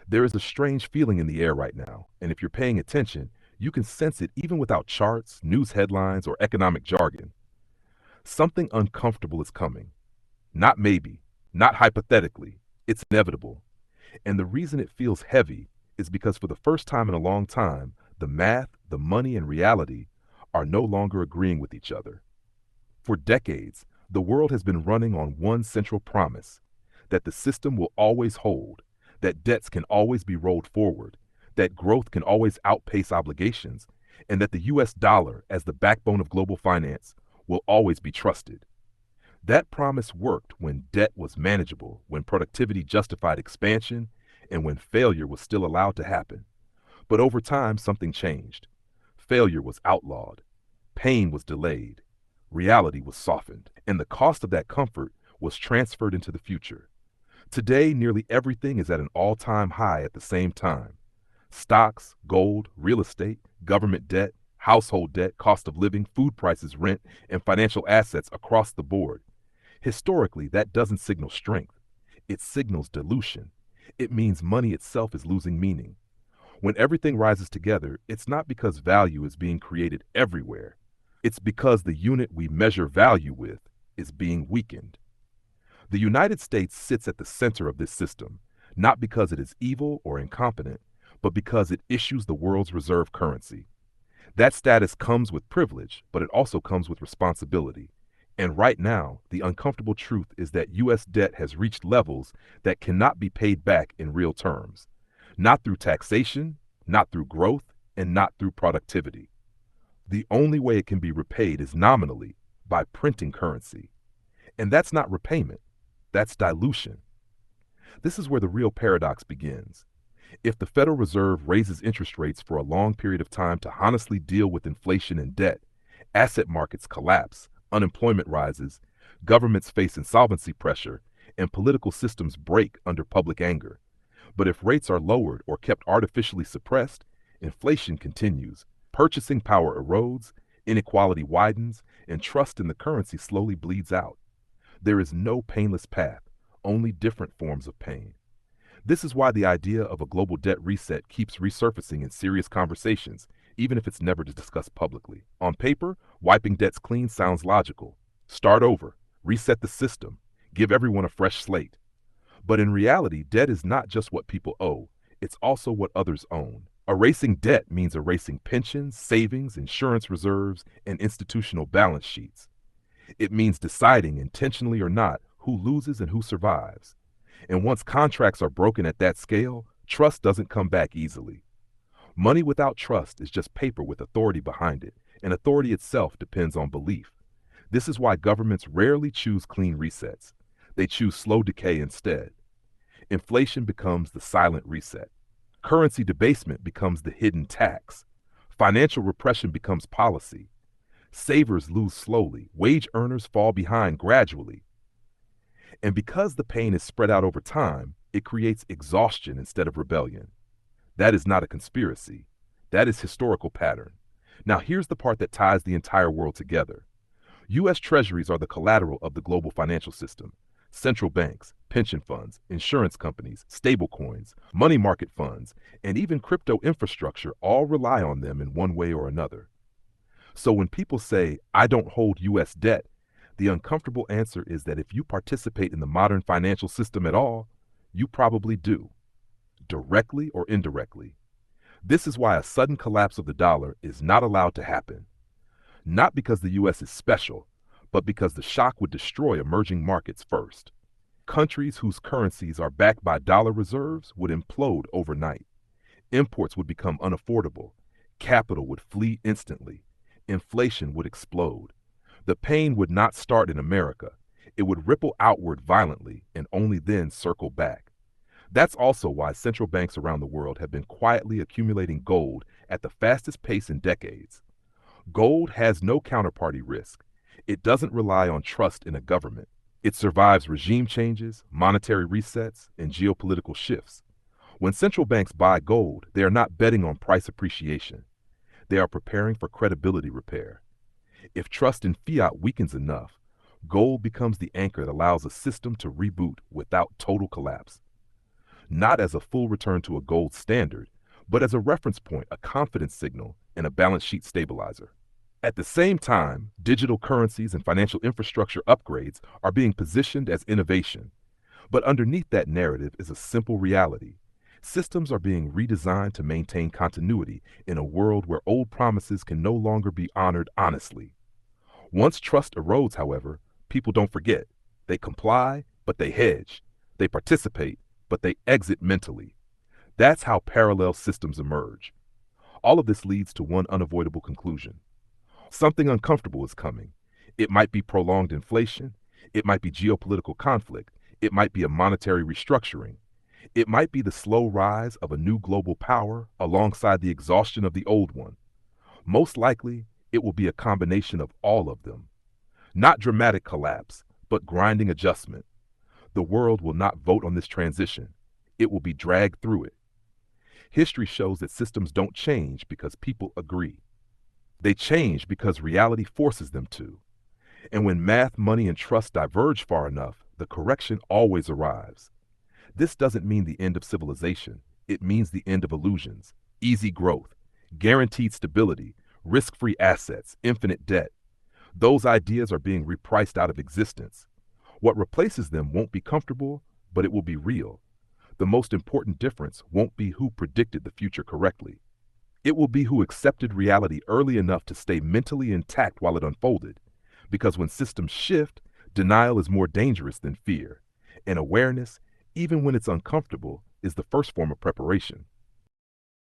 There is a strange feeling in the air right now, and if you're paying attention, you can sense it even without charts, news headlines, or economic jargon. Something uncomfortable is coming. Not maybe, not hypothetically. It's inevitable. And the reason it feels heavy is because for the first time in a long time, the math, the money, and reality are no longer agreeing with each other. For decades, the world has been running on one central promise that the system will always hold, that debts can always be rolled forward, that growth can always outpace obligations, and that the US dollar, as the backbone of global finance, will always be trusted. That promise worked when debt was manageable, when productivity justified expansion, and when failure was still allowed to happen. But over time, something changed. Failure was outlawed. Pain was delayed. Reality was softened. And the cost of that comfort was transferred into the future. Today, nearly everything is at an all-time high at the same time. Stocks, gold, real estate, government debt, household debt, cost of living, food prices, rent, and financial assets across the board. Historically, that doesn't signal strength. It signals dilution. It means money itself is losing meaning. When everything rises together, it's not because value is being created everywhere. It's because the unit we measure value with is being weakened. The United States sits at the center of this system, not because it is evil or incompetent, but because it issues the world's reserve currency. That status comes with privilege, but it also comes with responsibility. And right now, the uncomfortable truth is that U.S. debt has reached levels that cannot be paid back in real terms. Not through taxation, not through growth, and not through productivity. The only way it can be repaid is nominally, by printing currency. And that's not repayment, that's dilution. This is where the real paradox begins. If the Federal Reserve raises interest rates for a long period of time to honestly deal with inflation and debt, asset markets collapse, unemployment rises, governments face insolvency pressure, and political systems break under public anger. But if rates are lowered or kept artificially suppressed, inflation continues, purchasing power erodes, inequality widens, and trust in the currency slowly bleeds out. There is no painless path, only different forms of pain. This is why the idea of a global debt reset keeps resurfacing in serious conversations, even if it's never discussed publicly. On paper, wiping debts clean sounds logical. Start over, reset the system, give everyone a fresh slate. But in reality, debt is not just what people owe, it's also what others own. Erasing debt means erasing pensions, savings, insurance reserves, and institutional balance sheets. It means deciding, intentionally or not, who loses and who survives. And once contracts are broken at that scale, trust doesn't come back easily. Money without trust is just paper with authority behind it, and authority itself depends on belief. This is why governments rarely choose clean resets. They choose slow decay instead. Inflation becomes the silent reset. Currency debasement becomes the hidden tax. Financial repression becomes policy. Savers lose slowly. Wage earners fall behind gradually. And because the pain is spread out over time, it creates exhaustion instead of rebellion. That is not a conspiracy. That is historical pattern. Now here's the part that ties the entire world together. U.S. Treasuries are the collateral of the global financial system. Central banks, pension funds, insurance companies, stablecoins, money market funds, and even crypto infrastructure all rely on them in one way or another. So when people say, I don't hold U.S. debt, the uncomfortable answer is that if you participate in the modern financial system at all, you probably do, directly or indirectly. This is why a sudden collapse of the dollar is not allowed to happen. Not because the U.S. is special, but because the shock would destroy emerging markets first. Countries whose currencies are backed by dollar reserves would implode overnight. Imports would become unaffordable. Capital would flee instantly. Inflation would explode. The pain would not start in America. It would ripple outward violently and only then circle back. That's also why central banks around the world have been quietly accumulating gold at the fastest pace in decades. Gold has no counterparty risk. It doesn't rely on trust in a government. It survives regime changes, monetary resets, and geopolitical shifts. When central banks buy gold, they are not betting on price appreciation. They are preparing for credibility repair. If trust in fiat weakens enough, gold becomes the anchor that allows a system to reboot without total collapse. not as a full return to a gold standard, but as a reference point, a confidence signal, and a balance sheet stabilizer. At the same time, digital currencies and financial infrastructure upgrades are being positioned as innovation. But underneath that narrative is a simple reality. Systems are being redesigned to maintain continuity in a world where old promises can no longer be honored honestly. Once trust erodes, however, people don't forget. They comply, but they hedge. They participate, but they exit mentally. That's how parallel systems emerge. All of this leads to one unavoidable conclusion. Something uncomfortable is coming. It might be prolonged inflation. It might be geopolitical conflict. It might be a monetary restructuring. It might be the slow rise of a new global power alongside the exhaustion of the old one. Most likely, it will be a combination of all of them. Not dramatic collapse, but grinding adjustment. The world will not vote on this transition. It will be dragged through it. History shows that systems don't change because people agree. They change because reality forces them to. And when math, money, and trust diverge far enough, the correction always arrives. This doesn't mean the end of civilization. It means the end of illusions, easy growth, guaranteed stability, risk-free assets, infinite debt. Those ideas are being repriced out of existence. What replaces them won't be comfortable, but it will be real. The most important difference won't be who predicted the future correctly. It will be who accepted reality early enough to stay mentally intact while it unfolded. Because when systems shift, denial is more dangerous than fear. And awareness, even when it's uncomfortable, is the first form of preparation.